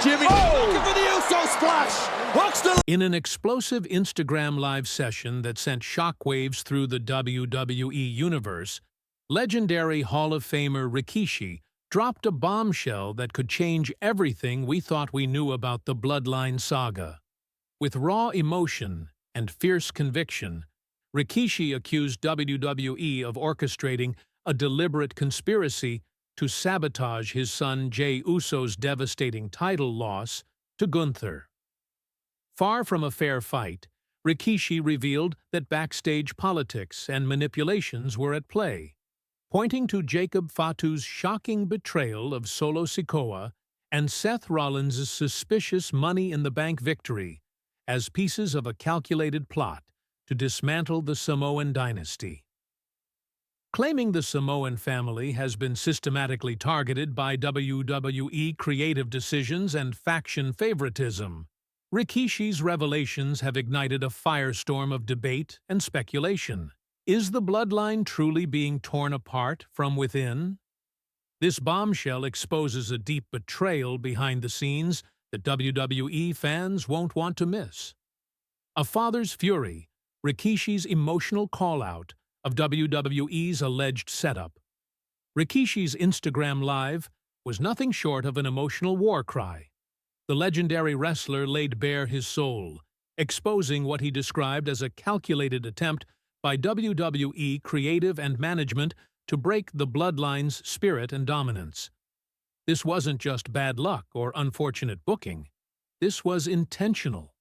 Jimmy looking for the Uso splash. Hooks the... In an explosive Instagram live session that sent shockwaves through the WWE universe, legendary Hall of Famer Rikishi dropped a bombshell that could change everything we thought we knew about the Bloodline saga. With raw emotion and fierce conviction, Rikishi accused WWE of orchestrating a deliberate conspiracy to sabotage his son Jey Uso's devastating title loss to Gunther. Far from a fair fight, Rikishi revealed that backstage politics and manipulations were at play, pointing to Jacob Fatu's shocking betrayal of Solo Sikoa and Seth Rollins' suspicious Money in the Bank victory as pieces of a calculated plot to dismantle the Samoan dynasty. Claiming the Samoan family has been systematically targeted by WWE creative decisions and faction favoritism, Rikishi's revelations have ignited a firestorm of debate and speculation. Is the Bloodline truly being torn apart from within? This bombshell exposes a deep betrayal behind the scenes that WWE fans won't want to miss. A father's fury, Rikishi's emotional call-out of WWE's alleged setup. Rikishi's Instagram Live was nothing short of an emotional war cry. The legendary wrestler laid bare his soul, exposing what he described as a calculated attempt by WWE creative and management to break the Bloodline's spirit and dominance. This wasn't just bad luck or unfortunate booking. This was intentional.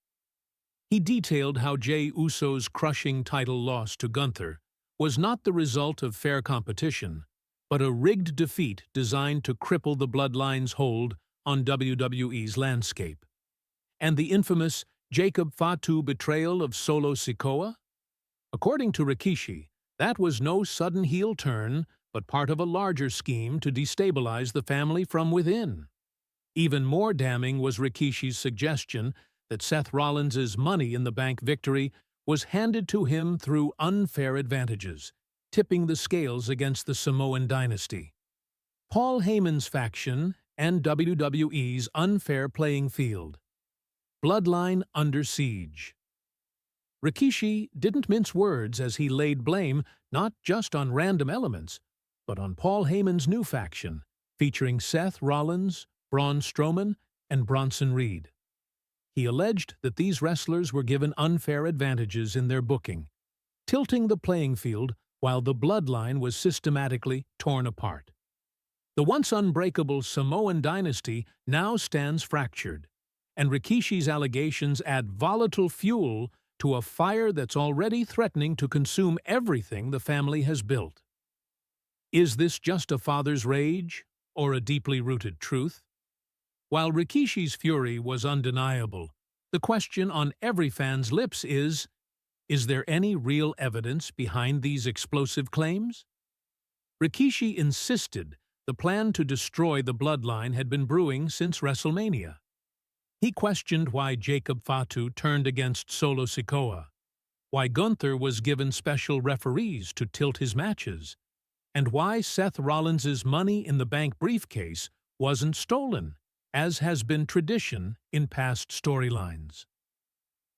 He detailed how Jey Uso's crushing title loss to Gunther was not the result of fair competition, but a rigged defeat designed to cripple the Bloodline's hold on WWE's landscape. And the infamous Jacob Fatu betrayal of Solo Sikoa? According to Rikishi, that was no sudden heel turn, but part of a larger scheme to destabilize the family from within. Even more damning was Rikishi's suggestion that Seth Rollins' Money in the Bank victory was handed to him through unfair advantages, tipping the scales against the Samoan dynasty. Paul Heyman's faction and WWE's unfair playing field. Bloodline under siege. Rikishi didn't mince words as he laid blame not just on random elements, but on Paul Heyman's new faction, featuring Seth Rollins, Braun Strowman, and Bronson Reed. He alleged that these wrestlers were given unfair advantages in their booking, tilting the playing field while the Bloodline was systematically torn apart. The once unbreakable Samoan dynasty now stands fractured, and Rikishi's allegations add volatile fuel to a fire that's already threatening to consume everything the family has built. Is this just a father's rage, or a deeply rooted truth? While Rikishi's fury was undeniable, the question on every fan's lips is there any real evidence behind these explosive claims? Rikishi insisted the plan to destroy the Bloodline had been brewing since WrestleMania. He questioned why Jacob Fatu turned against Solo Sikoa, why Gunther was given special referees to tilt his matches, and why Seth Rollins' Money in the Bank briefcase wasn't stolen, as has been tradition in past storylines.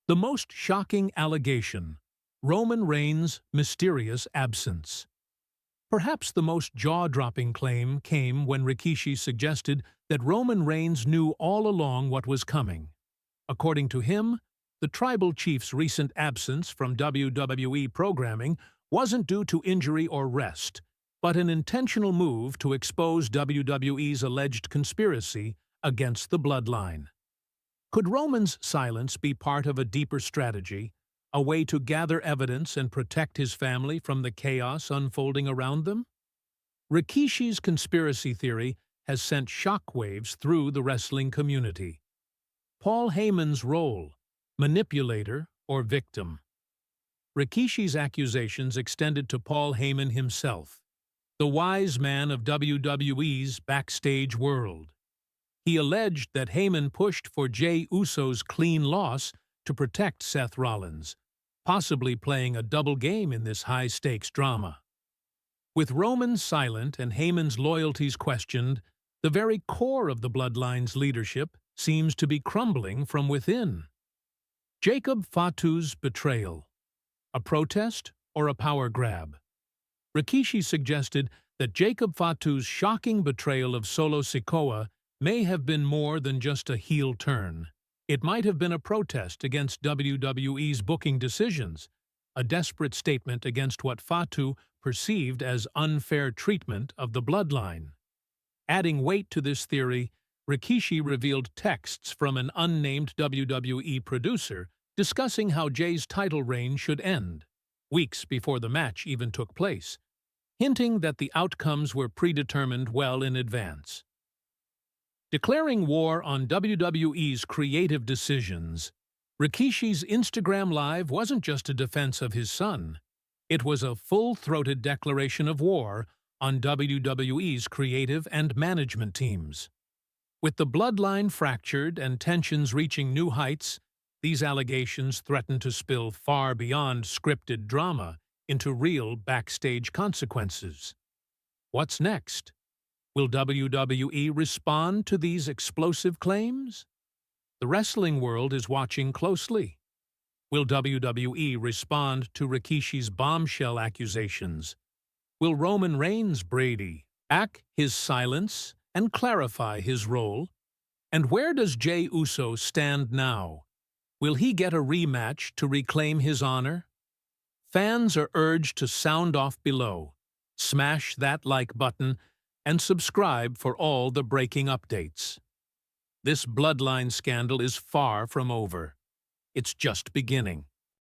The most shocking allegation: Roman Reigns' mysterious absence. Perhaps the most jaw-dropping claim came when Rikishi suggested that Roman Reigns knew all along what was coming. According to him, the Tribal Chief's recent absence from WWE programming wasn't due to injury or rest, but an intentional move to expose WWE's alleged conspiracy against the Bloodline. Could Roman's silence be part of a deeper strategy, a way to gather evidence and protect his family from the chaos unfolding around them? Rikishi's conspiracy theory has sent shockwaves through the wrestling community. Paul Heyman's role: manipulator or victim? Rikishi's accusations extended to Paul Heyman himself, the wise man of WWE's backstage world. He alleged that Heyman pushed for Jey Uso's clean loss to protect Seth Rollins, possibly playing a double game in this high-stakes drama. With Roman silent and Heyman's loyalties questioned, the very core of the Bloodline's leadership seems to be crumbling from within. Jacob Fatu's betrayal. A protest or a power grab? Rikishi suggested that Jacob Fatu's shocking betrayal of Solo Sikoa may have been more than just a heel turn. It might have been a protest against WWE's booking decisions, a desperate statement against what Fatu perceived as unfair treatment of the Bloodline. Adding weight to this theory, Rikishi revealed texts from an unnamed WWE producer discussing how Jay's title reign should end, weeks before the match even took place, hinting that the outcomes were predetermined well in advance. Declaring war on WWE's creative decisions, Rikishi's Instagram Live wasn't just a defense of his son. It was a full-throated declaration of war on WWE's creative and management teams. With the Bloodline fractured and tensions reaching new heights, these allegations threaten to spill far beyond scripted drama into real backstage consequences. What's next? Will WWE respond to these explosive claims? The wrestling world is watching closely. Will WWE respond to Rikishi's bombshell accusations? Will Roman Reigns Brady back his silence and clarify his role? And where does Jey Uso stand now? Will he get a rematch to reclaim his honor? Fans are urged to sound off below, smash that like button, and subscribe for all the breaking updates. This Bloodline scandal is far from over. It's just beginning.